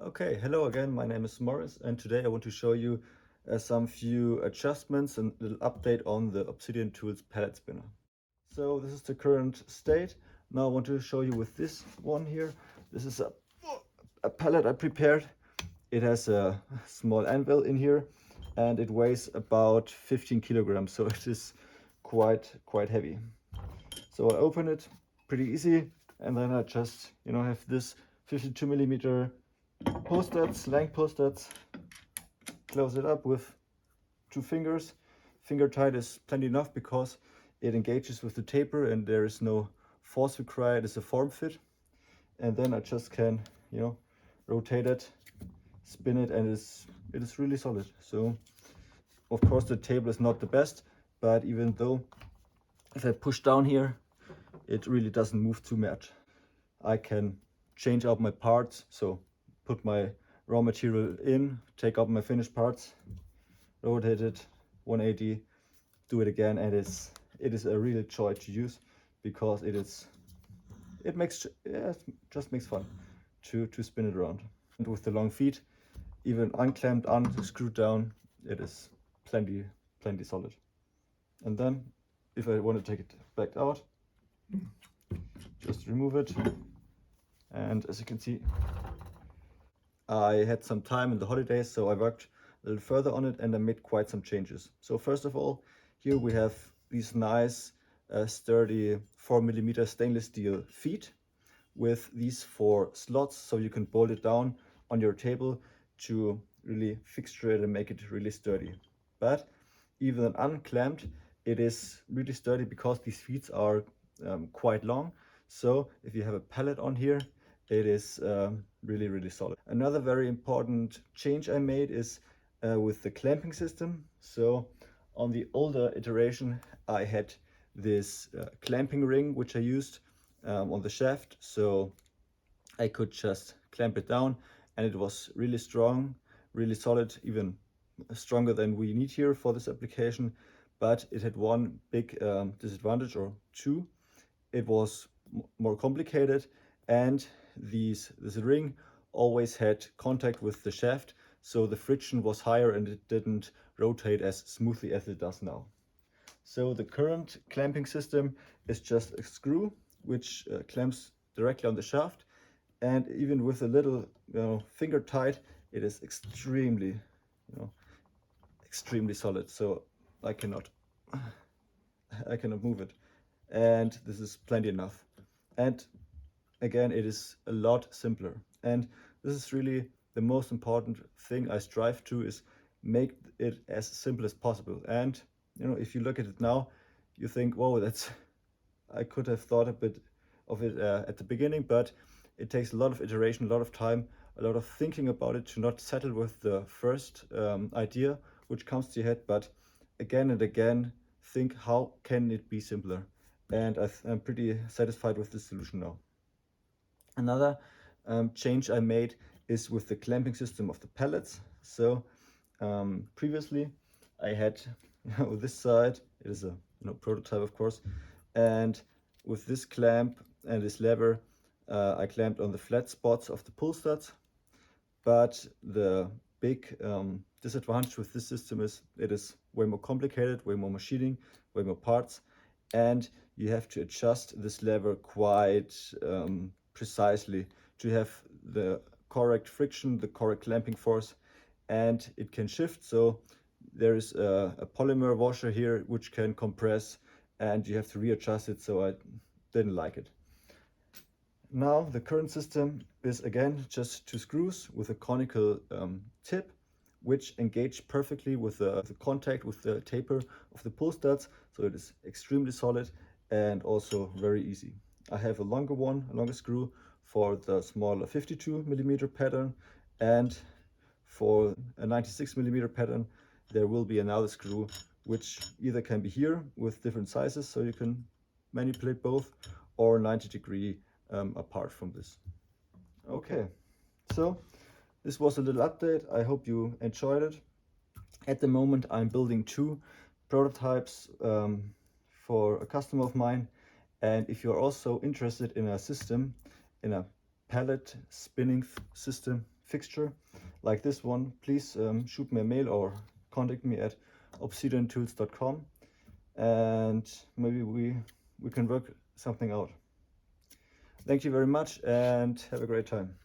Okay, hello again, my name is Morris and today I want to show you some few adjustments and a little update on the Obsidian Tools Pallet Spinner. So this is the current state. Now I want to show you with this one here. This is a pallet I prepared. It has a small anvil in here and it weighs about 15 kilograms, so it is quite heavy. So I open it pretty easy and then I just have this 52 millimeter post-its, length post-its. Close it up with 2 fingers. Finger tight is plenty enough because it engages with the taper and there is no force required. It's a form fit. And then I just can, rotate it, spin it, and it is really solid. So of course the table is not the best, but even though if I push down here, it really doesn't move too much. I can change out my parts, so put my raw material in, take out my finished parts, rotate it 180, do it again, and it is a real joy to use because it just makes fun to spin it around. And with the long feet, even unclamped, unscrewed down, it is plenty solid. And then if I want to take it back out, just remove it. And as you can see, I had some time in the holidays, so I worked a little further on it and I made quite some changes. So first of all, here we have these nice sturdy 4mm stainless steel feet with these 4 slots, so you can bolt it down on your table to really fixture it and make it really sturdy. But even unclamped, it is really sturdy because these feet are quite long. So if you have a pallet on here, it is really solid. Another very important change I made is with the clamping system. So on the older iteration, I had this clamping ring which I used on the shaft, so I could just clamp it down and it was really strong, really solid, even stronger than we need here for this application. But it had one big disadvantage, or two. It was more complicated, and this ring always had contact with the shaft, so the friction was higher and it didn't rotate as smoothly as it does now. So the current clamping system is just a screw which clamps directly on the shaft, and even with a little finger tight, it is extremely solid. So I cannot move it, and this is plenty enough. And again, it is a lot simpler, and this is really the most important thing I strive to, is make it as simple as possible. And if you look at it now, you think, whoa, I could have thought a bit of it at the beginning, but it takes a lot of iteration, a lot of time, a lot of thinking about it, to not settle with the first idea which comes to your head, but again and again think, how can it be simpler? And I'm pretty satisfied with this solution now. Another change I made is with the clamping system of the pallets. So previously I had this side, it is a prototype of course, and with this clamp and this lever I clamped on the flat spots of the pull studs. But the big disadvantage with this system is it is way more complicated, way more machining, way more parts, and you have to adjust this lever quite precisely to have the correct friction, the correct clamping force, and it can shift. So there is a polymer washer here which can compress, and you have to readjust it, so I didn't like it. Now the current system is again just 2 screws with a conical tip, which engage perfectly with the contact with the taper of the pull studs, so it is extremely solid and also very easy. I have a longer screw for the smaller 52mm pattern, and for a 96mm pattern there will be another screw which either can be here with different sizes, so you can manipulate both, or 90-degree apart from this. Okay, so this was a little update. I hope you enjoyed it. At the moment I'm building 2 prototypes for a customer of mine, and if you're also interested in a system, in a pallet spinning system fixture like this one, please shoot me a mail or contact me at obsidiantools.com, and maybe we can work something out. Thank you very much and have a great time.